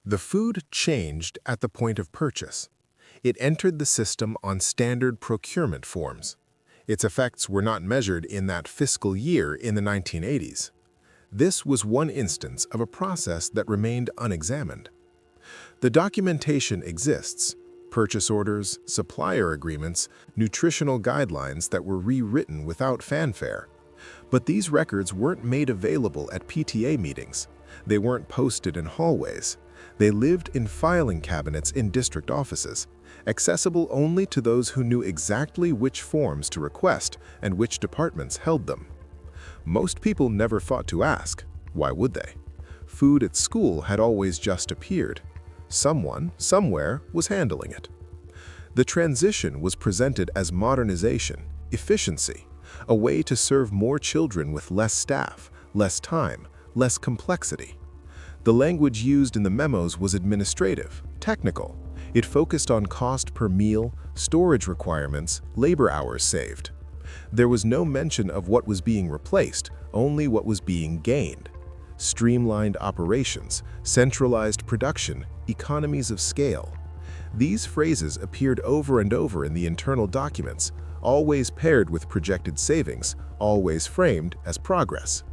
The food changed at the point of purchase. It entered the system on standard procurement forms. Its effects were not measured in that fiscal year in the 1980s. This was one instance of a process that remained unexamined. The documentation exists: purchase orders, supplier agreements, nutritional guidelines that were rewritten without fanfare. But these records weren't made available at PTA meetings. They weren't posted in hallways. They lived in filing cabinets in district offices, accessible only to those who knew exactly which forms to request and which departments held them. Most people never thought to ask. Why would they? Food at school had always just appeared. Someone, somewhere, was handling it. The transition was presented as modernization, efficiency, a way to serve more children with less staff, less time, less complexity. The language used in the memos was administrative, technical. It focused on cost per meal, storage requirements, labor hours saved. There was no mention of what was being replaced, only what was being gained. Streamlined operations, centralized production, economies of scale. These phrases appeared over and over in the internal documents, always paired with projected savings, always framed as progress.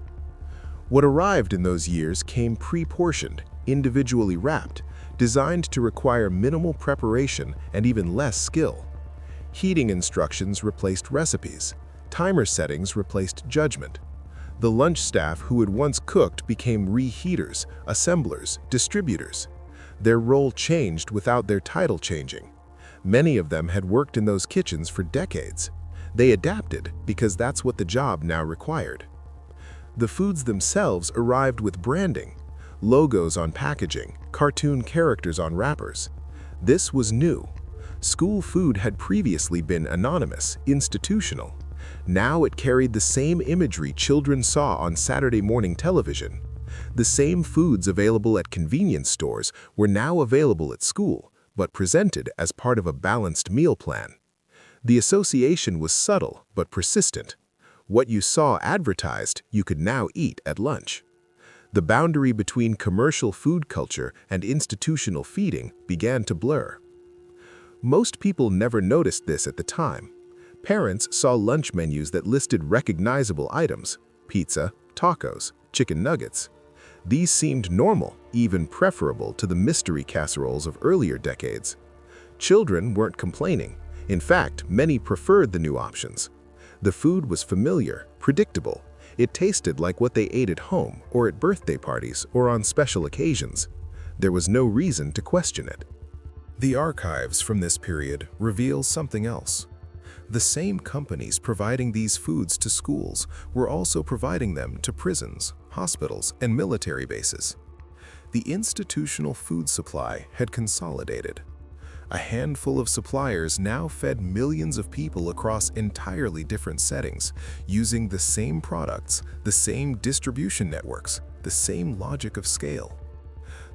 What arrived in those years came pre-portioned, individually wrapped, designed to require minimal preparation and even less skill. Heating instructions replaced recipes. Timer settings replaced judgment. The lunch staff who had once cooked became reheaters, assemblers, distributors. Their role changed without their title changing. Many of them had worked in those kitchens for decades. They adapted because that's what the job now required. The foods themselves arrived with branding, logos on packaging, cartoon characters on wrappers. This was new. School food had previously been anonymous, institutional. Now it carried the same imagery children saw on Saturday morning television. The same foods available at convenience stores were now available at school, but presented as part of a balanced meal plan. The association was subtle but persistent. What you saw advertised, you could now eat at lunch. The boundary between commercial food culture and institutional feeding began to blur. Most people never noticed this at the time. Parents saw lunch menus that listed recognizable items: pizza, tacos, chicken nuggets. These seemed normal, even preferable to the mystery casseroles of earlier decades. Children weren't complaining. In fact, many preferred the new options. The food was familiar, predictable. It tasted like what they ate at home or at birthday parties or on special occasions. There was no reason to question it. The archives from this period reveal something else. The same companies providing these foods to schools were also providing them to prisons, hospitals, and military bases. The institutional food supply had consolidated. A handful of suppliers now fed millions of people across entirely different settings, using the same products, the same distribution networks, the same logic of scale.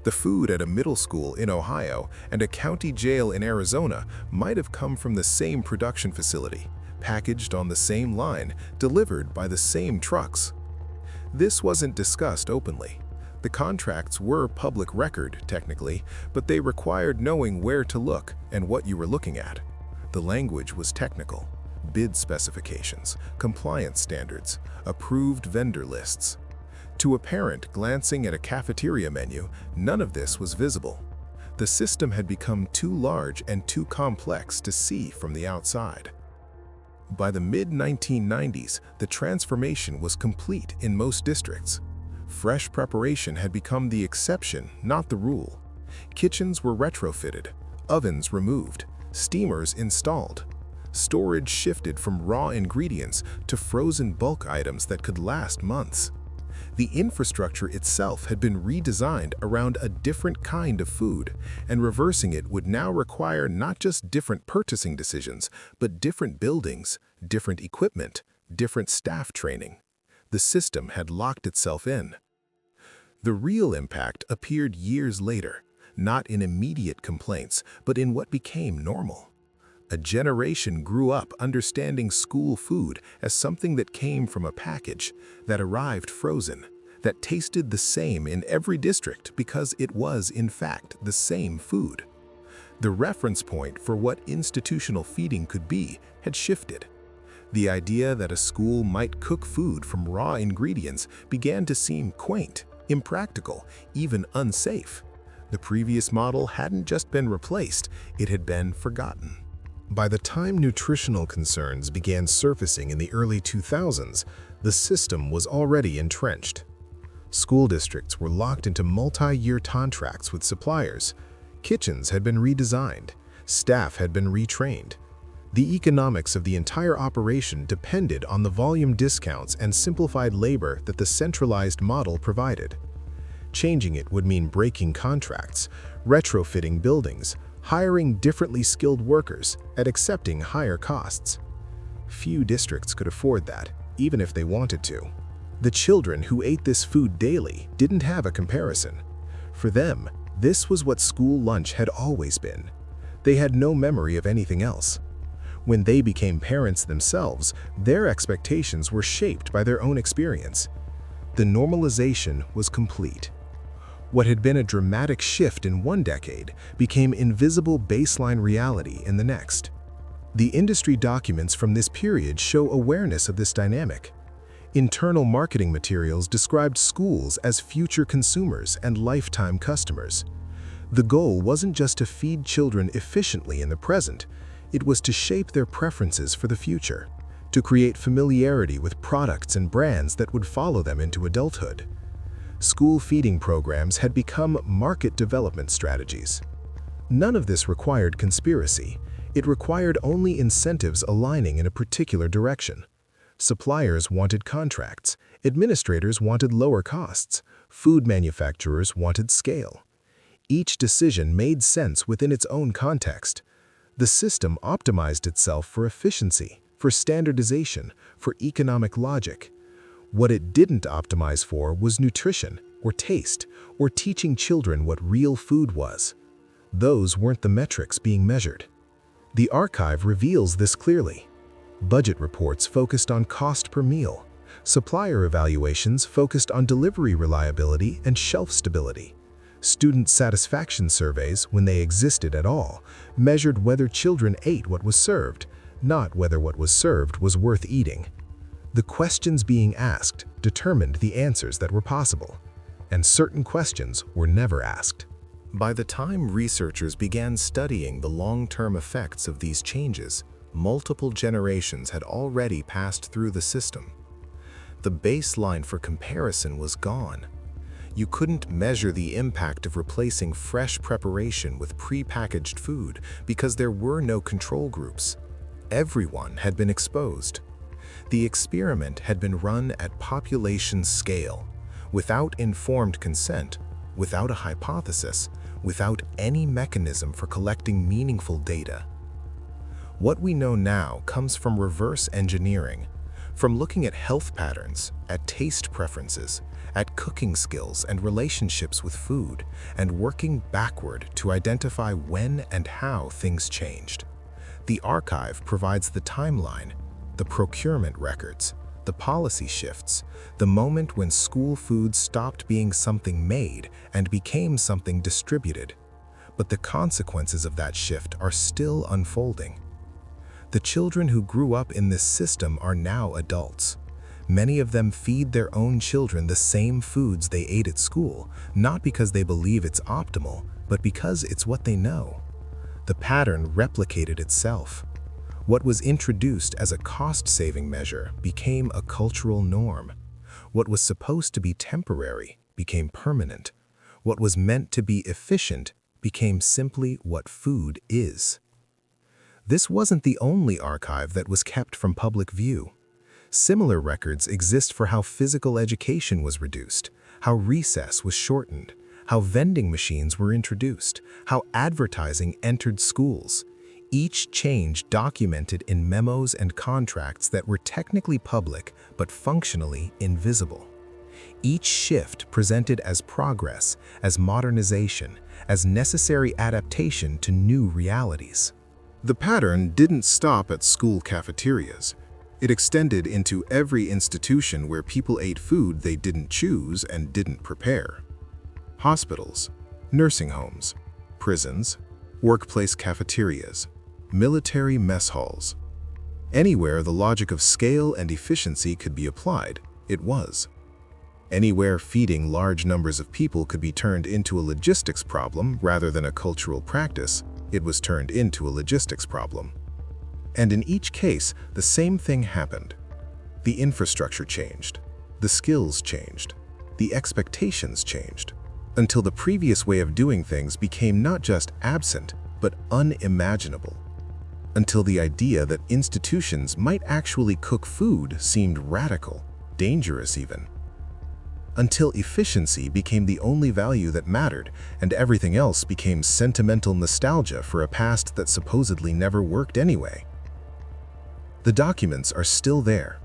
The food at a middle school in Ohio and a county jail in Arizona might have come from the same production facility, packaged on the same line, delivered by the same trucks. This wasn't discussed openly. The contracts were public record, technically, but they required knowing where to look and what you were looking at. The language was technical: bid specifications, compliance standards, approved vendor lists. To a parent glancing at a cafeteria menu, none of this was visible. The system had become too large and too complex to see from the outside. By the mid-1990s, the transformation was complete in most districts. Fresh preparation had become the exception, not the rule. Kitchens were retrofitted, ovens removed, steamers installed. Storage shifted from raw ingredients to frozen bulk items that could last months. The infrastructure itself had been redesigned around a different kind of food, and reversing it would now require not just different purchasing decisions, but different buildings, different equipment, different staff training. The system had locked itself in. The real impact appeared years later, not in immediate complaints, but in what became normal. A generation grew up understanding school food as something that came from a package, that arrived frozen, that tasted the same in every district because it was, in fact, the same food. The reference point for what institutional feeding could be had shifted. The idea that a school might cook food from raw ingredients began to seem quaint, impractical, even unsafe. The previous model hadn't just been replaced, it had been forgotten. By the time nutritional concerns began surfacing in the early 2000s, the system was already entrenched. School districts were locked into multi-year contracts with suppliers. Kitchens had been redesigned. Staff had been retrained. The economics of the entire operation depended on the volume discounts and simplified labor that the centralized model provided. Changing it would mean breaking contracts, retrofitting buildings, hiring differently skilled workers, and accepting higher costs. Few districts could afford that, even if they wanted to. The children who ate this food daily didn't have a comparison. For them, this was what school lunch had always been. They had no memory of anything else. When they became parents themselves, their expectations were shaped by their own experience. The normalization was complete. What had been a dramatic shift in one decade became invisible baseline reality in the next. The industry documents from this period show awareness of this dynamic. Internal marketing materials described schools as future consumers and lifetime customers. The goal wasn't just to feed children efficiently in the present, it was to shape their preferences for the future, to create familiarity with products and brands that would follow them into adulthood. School feeding programs had become market development strategies. None of this required conspiracy. It required only incentives aligning in a particular direction. Suppliers wanted contracts, administrators wanted lower costs, food manufacturers wanted scale. Each decision made sense within its own context. The system optimized itself for efficiency, for standardization, for economic logic. What it didn't optimize for was nutrition, or taste, or teaching children what real food was. Those weren't the metrics being measured. The archive reveals this clearly. Budget reports focused on cost per meal. Supplier evaluations focused on delivery reliability and shelf stability. Student satisfaction surveys, when they existed at all, measured whether children ate what was served, not whether what was served was worth eating. The questions being asked determined the answers that were possible, and certain questions were never asked. By the time researchers began studying the long-term effects of these changes, multiple generations had already passed through the system. The baseline for comparison was gone. You couldn't measure the impact of replacing fresh preparation with pre-packaged food because there were no control groups. Everyone had been exposed. The experiment had been run at population scale, without informed consent, without a hypothesis, without any mechanism for collecting meaningful data. What we know now comes from reverse engineering, from looking at health patterns, at taste preferences, at cooking skills and relationships with food, and working backward to identify when and how things changed. The archive provides the timeline, the procurement records, the policy shifts, the moment when school food stopped being something made and became something distributed. But the consequences of that shift are still unfolding. The children who grew up in this system are now adults. Many of them feed their own children the same foods they ate at school, not because they believe it's optimal, but because it's what they know. The pattern replicated itself. What was introduced as a cost-saving measure became a cultural norm. What was supposed to be temporary became permanent. What was meant to be efficient became simply what food is. This wasn't the only archive that was kept from public view. Similar records exist for how physical education was reduced, how recess was shortened, how vending machines were introduced, how advertising entered schools. Each change documented in memos and contracts that were technically public but functionally invisible. Each shift presented as progress, as modernization, as necessary adaptation to new realities. The pattern didn't stop at school cafeterias. It extended into every institution where people ate food they didn't choose and didn't prepare. Hospitals, nursing homes, prisons, workplace cafeterias, military mess halls. Anywhere the logic of scale and efficiency could be applied, it was. Anywhere feeding large numbers of people could be turned into a logistics problem rather than a cultural practice, it was turned into a logistics problem. And in each case, the same thing happened. The infrastructure changed, the skills changed, the expectations changed, until the previous way of doing things became not just absent, but unimaginable. Until the idea that institutions might actually cook food seemed radical, dangerous even. Until efficiency became the only value that mattered, and everything else became sentimental nostalgia for a past that supposedly never worked anyway. The documents are still there,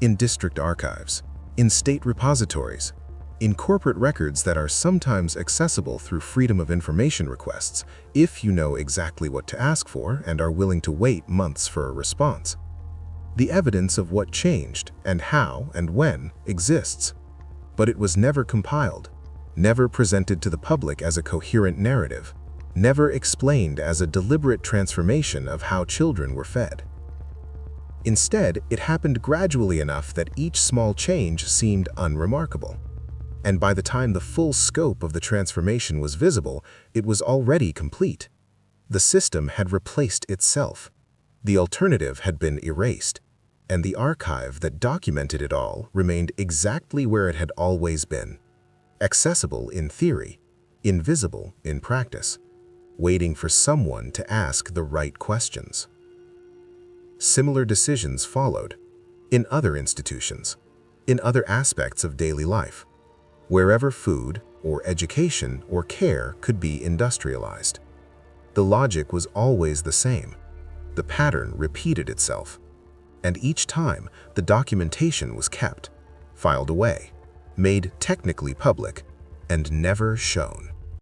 in district archives, in state repositories, in corporate records that are sometimes accessible through Freedom of Information requests, if you know exactly what to ask for and are willing to wait months for a response. The evidence of what changed and how and when exists, but it was never compiled, never presented to the public as a coherent narrative, never explained as a deliberate transformation of how children were fed. Instead, it happened gradually enough that each small change seemed unremarkable. And by the time the full scope of the transformation was visible, it was already complete. The system had replaced itself. The alternative had been erased, and the archive that documented it all remained exactly where it had always been, accessible in theory, invisible in practice, waiting for someone to ask the right questions. Similar decisions followed, in other institutions, in other aspects of daily life, wherever food or education or care could be industrialized. The logic was always the same. The pattern repeated itself. And each time, the documentation was kept, filed away, made technically public, and never shown.